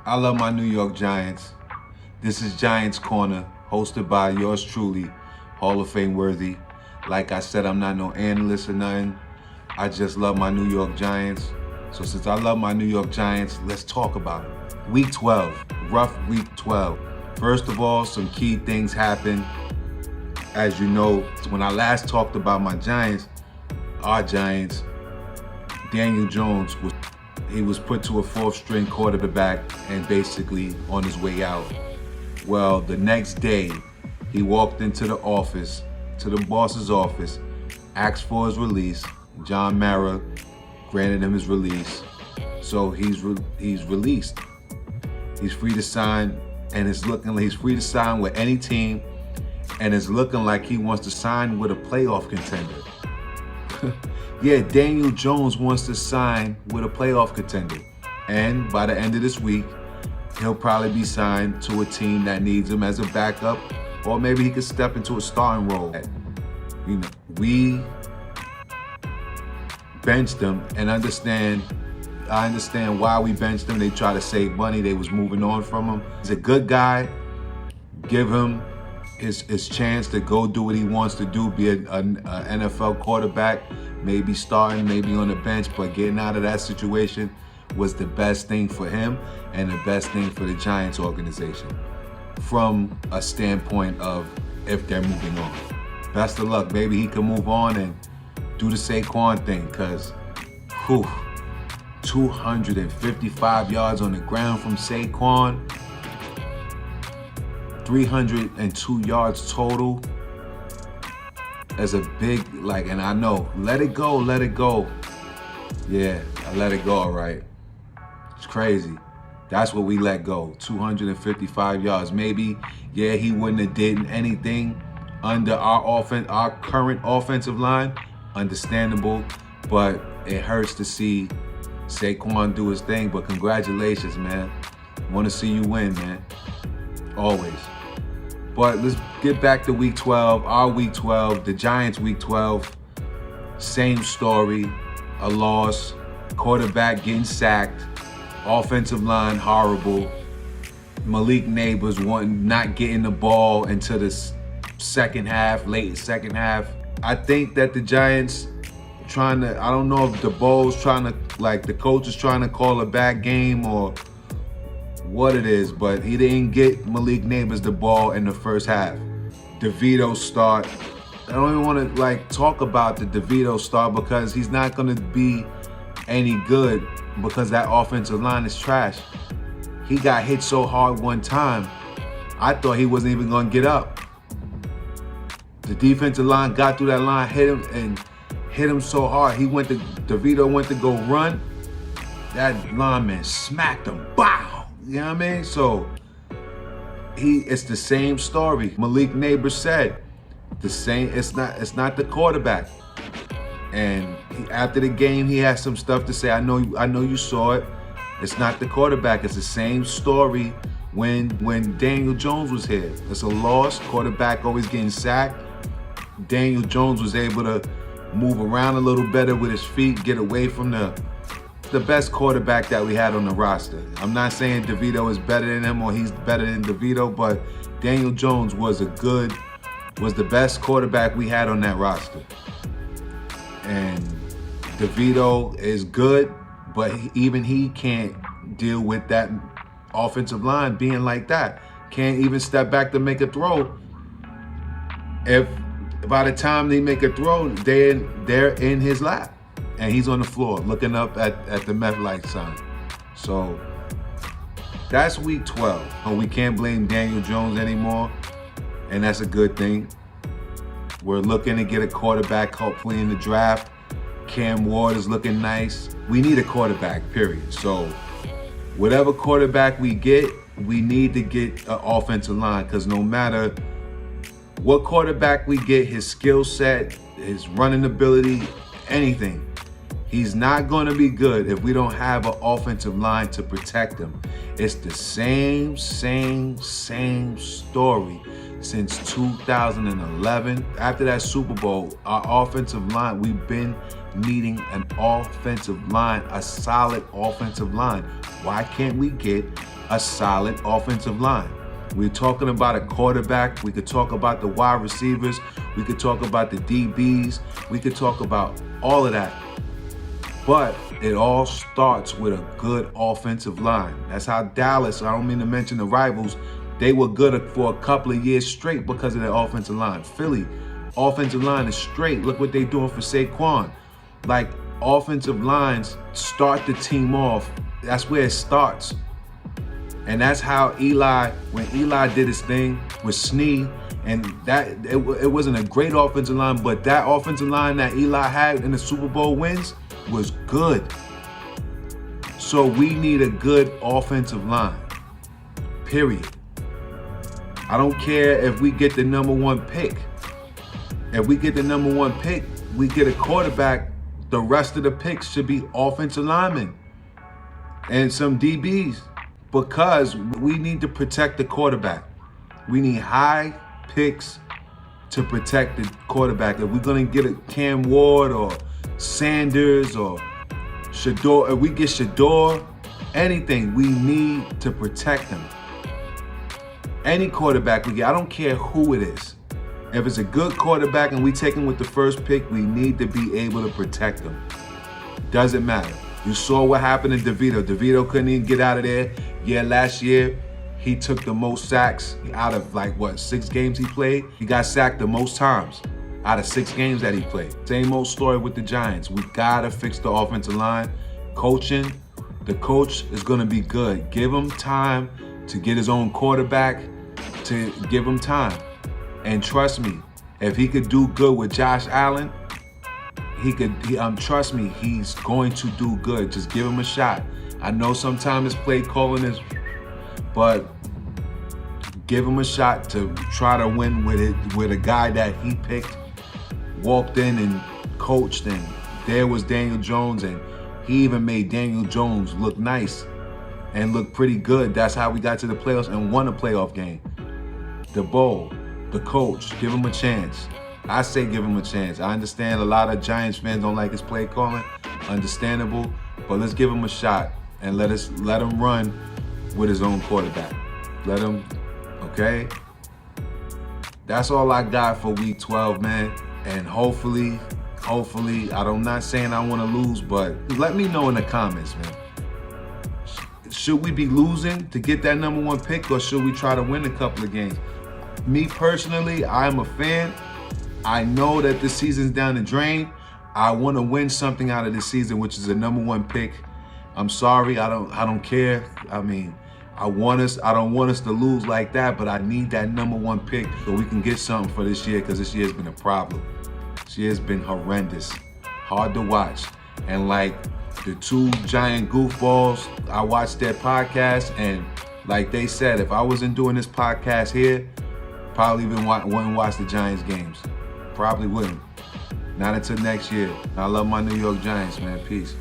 I love my New York Giants. This is Giants Corner, hosted by yours truly, Hall of Fame worthy. Like I said, I'm not no analyst or nothing. I just love my New York Giants. So since I love my New York Giants, let's talk about it. Week 12, rough week 12. First of all, some key things happened. As you know, when I last talked about my Giants, our Giants, Daniel Jones was put to a fourth-string quarterback and basically on his way out. Well, the next day, he walked into the office, to the boss's office, asked for his release. John Mara granted him his release, so he's released. He's free to sign, and it's looking like he's free to sign with any team, and it's looking like he wants to sign with a playoff contender. Yeah, Daniel Jones wants to sign with a playoff contender. And by the end of this week, he'll probably be signed to a team that needs him as a backup, or maybe he could step into a starting role. You know, we benched him, and I understand why we benched him. They try to save money. They was moving on from him. He's a good guy. Give him his chance to go do what he wants to do, be an NFL quarterback, maybe starting, maybe on the bench, but getting out of that situation was the best thing for him and the best thing for the Giants organization from a standpoint of if they're moving on. Best of luck. Maybe he can move on and do the Saquon thing, because 255 yards on the ground from Saquon, 302 yards total. As a big, and I know, let it go. Yeah, I let it go, all right. It's crazy. That's what we let go, 255 yards. Maybe, yeah, he wouldn't have did anything under our current offensive line. Understandable, but it hurts to see Saquon do his thing, but congratulations, man. Want to see you win, man. Always. But let's get back to week 12, our week 12, the Giants week 12. Same story, a loss, quarterback getting sacked, offensive line horrible, Malik Nabers not getting the ball into the second half, late second half. I think that the Giants I don't know if the coach is trying to call a bad game or what it is, but he didn't get Malik Nabers the ball in the first half. DeVito start. I don't even want to talk about the DeVito start because he's not going to be any good because that offensive line is trash. He got hit so hard one time, I thought he wasn't even going to get up. The defensive line got through that line, hit him so hard. DeVito went to go run. That lineman smacked him. Bow! You know what I mean? So it's the same story. Malik Nabers said the same. It's not the quarterback. And after the game, he had some stuff to say. I know you saw it. It's not the quarterback. It's the same story when Daniel Jones was here. It's a loss. Quarterback always getting sacked. Daniel Jones was able to move around a little better with his feet, get away from the best quarterback that we had on the roster. I'm not saying DeVito is better than him or he's better than DeVito, but Daniel Jones was the best quarterback we had on that roster. And DeVito is good, but even he can't deal with that offensive line being like that. Can't even step back to make a throw. If by the time they make a throw, they're in his lap. And he's on the floor looking up at the MetLife sign. So that's week 12. We can't blame Daniel Jones anymore, and that's a good thing. We're looking to get a quarterback hopefully in the draft. Cam Ward is looking nice. We need a quarterback, period. So whatever quarterback we get, we need to get an offensive line, because no matter what quarterback we get, his skill set, his running ability, anything, he's not going to be good if we don't have an offensive line to protect him. It's the same story since 2011. After that Super Bowl, our offensive line, we've been needing an offensive line, a solid offensive line. Why can't we get a solid offensive line. We're talking about a quarterback. We could talk about the wide receivers. We could talk about the DBs. We could talk about all of that. But it all starts with a good offensive line. That's how Dallas, I don't mean to mention the rivals, they were good for a couple of years straight because of their offensive line. Philly, offensive line is straight. Look what they're doing for Saquon. Like, offensive lines start the team off. That's where it starts. And that's how Eli, when Eli did his thing with Snee, and that it wasn't a great offensive line, but that offensive line that Eli had in the Super Bowl wins was good. So we need a good offensive line, period. I don't care if we get the number 1 pick. If we get the number 1 pick, we get a quarterback, the rest of the picks should be offensive linemen and some DBs, because we need to protect the quarterback. We need high picks to protect the quarterback. If we're gonna get a Cam Ward or Sanders or Shador, if we get Shador, anything, we need to protect them. Any quarterback we get, I don't care who it is. If it's a good quarterback and we take him with the first pick, we need to be able to protect him. Doesn't matter. You saw what happened to DeVito. DeVito couldn't even get out of there. Yeah, last year, he took the most sacks out of 6 games he played. He got sacked the most times out of 6 games that he played. Same old story with the Giants. We gotta fix the offensive line. Coaching, the coach is gonna be good. Give him time to get his own quarterback, to give him time. And trust me, if he could do good with Josh Allen, trust me, he's going to do good. Just give him a shot. I know sometimes his play calling is, but give him a shot to try to win with a guy that he picked, walked in and coached, and there was Daniel Jones, and he even made Daniel Jones look nice and look pretty good. That's how we got to the playoffs and won a playoff game. The bowl, the coach, give him a chance. I say give him a chance. I understand a lot of Giants fans don't like his play calling. Understandable, but let's give him a shot and let him run with his own quarterback. Let him, okay? That's all I got for week 12, man. And hopefully, I'm not saying I want to lose, but let me know in the comments, man. Should we be losing to get that number 1 pick, or should we try to win a couple of games? Me personally, I'm a fan. I know that this season's down the drain. I want to win something out of this season, which is a number 1 pick. I'm sorry, I don't care. I mean, I don't want us to lose like that, but I need that number 1 pick so we can get something for this year, because this year's been a problem. This year's been horrendous, hard to watch. And like the 2 giant goofballs, I watched their podcast, and like they said, if I wasn't doing this podcast here, probably wouldn't watch the Giants games. Probably wouldn't. Not until next year. I love my New York Giants, man. Peace.